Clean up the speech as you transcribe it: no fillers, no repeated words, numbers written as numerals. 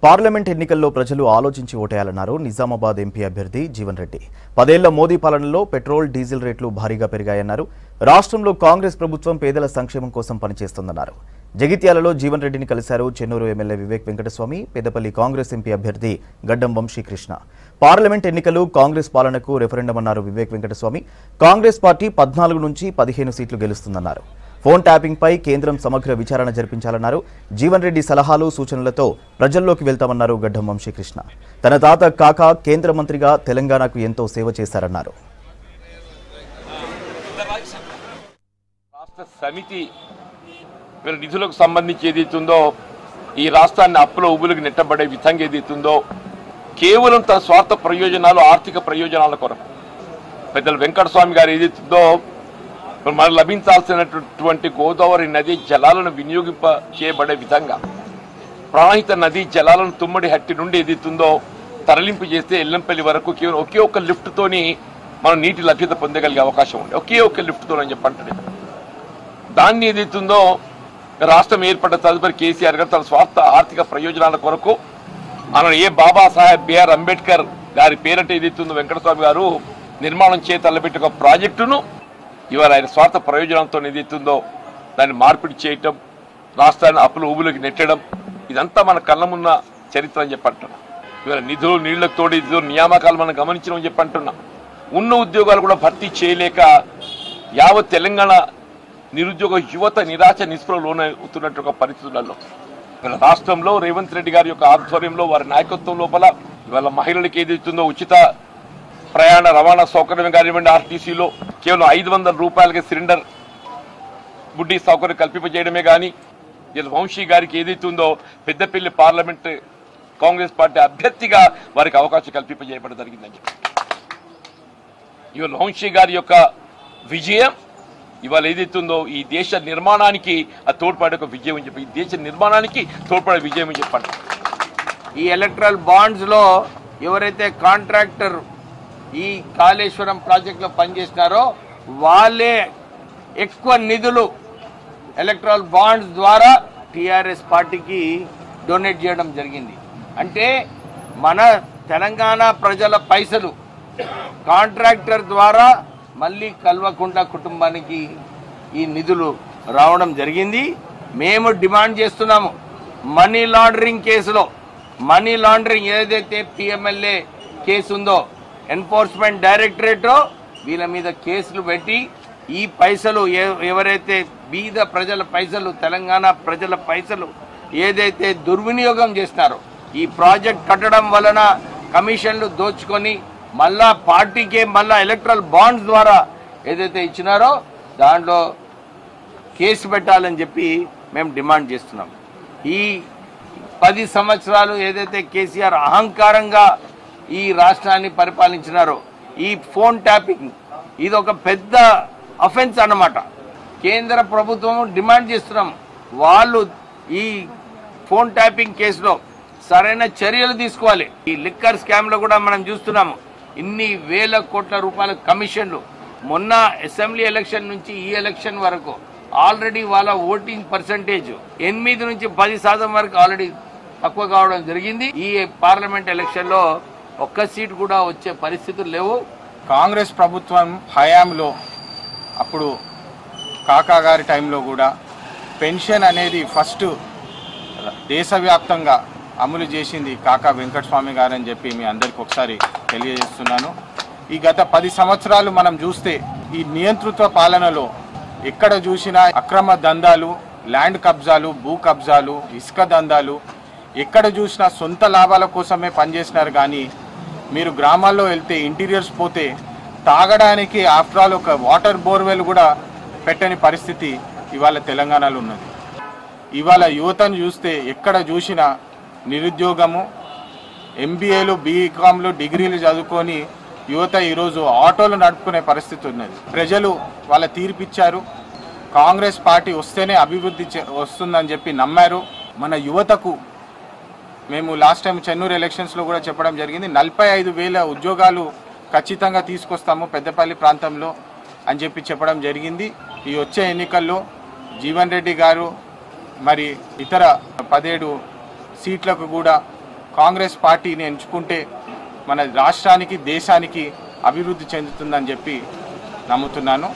Parliament ఎన్నికల్లో ప్రజలు ఆలోచించి ఓటేయాలన్నారు నిజామాబాద్ ఎంపీ అభ్యర్థి జీవన్ రెడ్డి. 10 ఏళ్ల మోదీ పాలనలో పెట్రోల్, డీజిల్ రేట్లు భారీగా పెరిగాయన్నారు. రాష్ట్రంలో కాంగ్రెస్ ప్రభుత్వం పేదల సంక్షేమం కోసం పనిచేస్తుందన్నారు. జగిత్యాలలో జీవన్ రెడ్డిని కలిశారు చెన్నూరు ఎమ్మెల్యే వివేక్ వెంకటస్వామి, పెద్దపల్లి కాంగ్రెస్ ఎంపీ అభ్యర్థి గడ్డం వంశీకృష్ణ. పార్లమెంట్ ఎన్నికలు కాంగ్రెస్ పాలనకు రెఫరెండం అన్నారు వివేక్ వెంకటస్వామి. కాంగ్రెస్ పార్టీ 14 నుంచి 15 సీట్లు గెలుస్తుందన్నారు. ఫోన్ ట్యాపింగ్ పై కేంద్రం సమగ్ర విచారణ జరిపించాలన్నారు. జీవన్ రెడ్డి సలహాలు, సూచనలతో ప్రజల్లోకి వెళ్తామన్నారు గడ్డం వంశీకృష్ణ. తన తాత కాకా కేంద్ర మంత్రిగా తెలంగాణకు ఎంతో సేవ చేశారన్నారు. రాష్ట్ర సమితి నిధులకు సంబంధించి ఏదైతుందో ఈ రాష్ట్రాన్ని అప్పుల ఉబులకు నెట్టబడే విధంగా ఏదైతుందో కేవలం తన స్వార్థ ప్రయోజనాలు, ఆర్థిక ప్రయోజనాల కొరకు పెద్దలు వెంకటస్వామి గారు ఏదైతుందో మనకు లభించాల్సినటువంటి గోదావరి నదీ జలాలను వినియోగింప చేయబడే విధంగా ప్రాణహిత నదీ జలాలను తుమ్మడి హట్టి నుండి ఏదైతుందో తరలింపు చేస్తే ఎల్లంపల్లి వరకు కేవలం ఒకే ఒక్క లిఫ్ట్తోని మనం నీటి లభ్యత పొందగలిగే అవకాశం ఉంది. ఒకే ఒక్క లిఫ్ట్తో అని చెప్పంటే దాన్ని ఏదైతుందో రాష్ట్రం ఏర్పడ్డ తదుపరి కేసీఆర్ గారు తన స్వార్థ ఆర్థిక ప్రయోజనాల కొరకు ఆయన బాబాసాహెబ్ బిఆర్ అంబేద్కర్ గారి పేరట ఏదైతుందో వెంకటస్వామి గారు నిర్మాణం చేయ తలబెట్టి ఒక ప్రాజెక్టును ఇవాళ ఆయన స్వార్థ ప్రయోజనంతో ఏదైతుందో దాన్ని మార్పిడి చేయటం, రాష్ట్రాన్ని అప్పుల ఊబులోకి నెట్టడం, ఇదంతా మన కళ్ళ మున్న చరిత్ర అని చెప్పంటున్నాం. ఇవాళ నిధులు నీళ్లకు తోడి నియామకాలు మనం గమనించడం చెప్పంటున్నాం. ఉన్న ఉద్యోగాలు కూడా భర్తీ చేయలేక యావత్ తెలంగాణ నిరుద్యోగ యువత నిరాశ నిస్పృహ లోనవుతున్నట్టు ఒక పరిస్థితులలో ఇవాళ రాష్ట్రంలో రేవంత్ రెడ్డి గారి యొక్క ఆధ్వర్యంలో వారి నాయకత్వం లోపల ఇవాళ మహిళలకు ఏదైతుందో ఉచిత ప్రయాణ రవాణా సౌకర్యం కానివ్వండి, ఆర్టీసీలో కేవలం 500 రూపాయలకి సిలిండర్ బుడ్డీ సౌకర్యం కల్పింపజేయడమే కానీ ఇలా వంశీ గారికి ఏదైతుందో పెద్దపల్లి పార్లమెంట్ కాంగ్రెస్ పార్టీ అభ్యర్థిగా వారికి అవకాశం కల్పింపజేయబడడం జరిగిందని చెప్పి ఇవాళ వంశీ గారి యొక్క విజయం ఇవాళ ఏదైతుందో ఈ దేశ నిర్మాణానికి ఆ తోడ్పడే ఒక విజయం అని చెప్పి, ఈ దేశ నిర్మాణానికి తోడ్పడే విజయం అని చెప్పండి. ఈ ఎలక్ట్రల్ బాండ్స్ లో ఎవరైతే కాంట్రాక్టర్ ఈ కాళేశ్వరం ప్రాజెక్టులో పనిచేస్తున్నారో వాళ్ళే ఎక్కువ నిధులు ఎలక్ట్రల్ బాండ్స్ ద్వారా టీఆర్ఎస్ పార్టీకి డొనేట్ చేయడం జరిగింది. అంటే మన తెలంగాణ ప్రజల పైసలు కాంట్రాక్టర్ ద్వారా మళ్ళీ కల్వకుంట్ల కుటుంబానికి ఈ నిధులు రావడం జరిగింది. మేము డిమాండ్ చేస్తున్నాము, మనీ లాండరింగ్ కేసులో మనీ లాండరింగ్ ఏదైతే పిఎంఎల్ఏ కేసు ఉందో ఎన్ఫోర్స్మెంట్ డైరెక్టరేట్ వీళ్ళ మీద కేసులు పెట్టి ఈ పైసలు ఎవరైతే బీద ప్రజల పైసలు, తెలంగాణ ప్రజల పైసలు ఏదైతే దుర్వినియోగం చేస్తున్నారో ఈ ప్రాజెక్ట్ కట్టడం వలన కమిషన్లు దోచుకొని మళ్ళా పార్టీకే మళ్ళా ఎలక్ట్రల్ బాండ్స్ ద్వారా ఏదైతే ఇచ్చినారో దాంట్లో కేసు పెట్టాలని చెప్పి మేము డిమాండ్ చేస్తున్నాం. ఈ 10 సంవత్సరాలు ఏదైతే కేసీఆర్ అహంకారంగా ఈ రాష్ట్రాన్ని పరిపాలించినారో ఈ ఫోన్ ట్యాపింగ్ ఇది ఒక పెద్ద అఫెన్స్ అన్నమాట. కేంద్ర ప్రభుత్వం డిమాండ్ చేస్తున్నాం వాళ్ళు ఈ ఫోన్ ట్యాపింగ్ కేసులో సరైన చర్యలు తీసుకోవాలి. ఈ లిక్కర్ స్కామ్ లో కూడా మనం చూస్తున్నాము ఇన్ని వేల కోట్ల రూపాయల కమిషన్లు. మొన్న అసెంబ్లీ ఎలక్షన్ నుంచి ఈ ఎలక్షన్ వరకు ఆల్రెడీ వాళ్ళ ఓటింగ్ పర్సంటేజ్ 8 నుంచి 10% వరకు ఆల్రెడీ తక్కువ కావడం జరిగింది. ఈ పార్లమెంట్ ఎలక్షన్ లో ఒక్క సీట్ కూడా వచ్చే పరిస్థితులు లేవు. కాంగ్రెస్ ప్రభుత్వం హయాంలో అప్పుడు కాకా గారి టైంలో కూడా పెన్షన్ అనేది ఫస్ట్ దేశవ్యాప్తంగా అమలు చేసింది కాకా వెంకటస్వామి గారు అని చెప్పి మీ అందరికీ ఒకసారి తెలియజేస్తున్నాను. ఈ గత 10 సంవత్సరాలు మనం చూస్తే ఈ నియంతృత్వ పాలనలో ఎక్కడ చూసినా అక్రమ దందాలు, ల్యాండ్ కబ్జాలు, భూ కబ్జాలు, ఇసుక దందాలు, ఎక్కడ చూసినా సొంత లాభాల కోసమే పనిచేసినారు. కానీ మీరు గ్రామాల్లో వెళ్తే ఇంటీరియర్స్ పోతే తాగడానికి ఆఫ్టర్ ఆల్ ఒక వాటర్ బోర్వెల్ కూడా పెట్టని పరిస్థితి ఇవాళ తెలంగాణలో ఉన్నది. ఇవాళ యువతను చూస్తే ఎక్కడ చూసినా నిరుద్యోగము, ఎంబీఏలు, బీకాంలు, డిగ్రీలు చదువుకొని యువత ఈరోజు ఆటోలు నడుపుకునే పరిస్థితి ఉన్నది. ప్రజలు వాళ్ళ తీర్పిచ్చారు. కాంగ్రెస్ పార్టీ వస్తేనే అభివృద్ధి వస్తుందని చెప్పి నమ్మారు. మన యువతకు మేము లాస్ట్ టైం చెన్నూరు ఎలక్షన్స్లో కూడా చెప్పడం జరిగింది, 45,000 ఉద్యోగాలు ఖచ్చితంగా తీసుకొస్తాము పెద్దపల్లి ప్రాంతంలో అని చెప్పి చెప్పడం జరిగింది. ఈ వచ్చే ఎన్నికల్లో జీవన్ రెడ్డి గారు మరి ఇతర 17 సీట్లకు కూడా కాంగ్రెస్ పార్టీని ఎంచుకుంటే మన రాష్ట్రానికి దేశానికి అభివృద్ధి చెందుతుందని చెప్పి నమ్ముతున్నాను.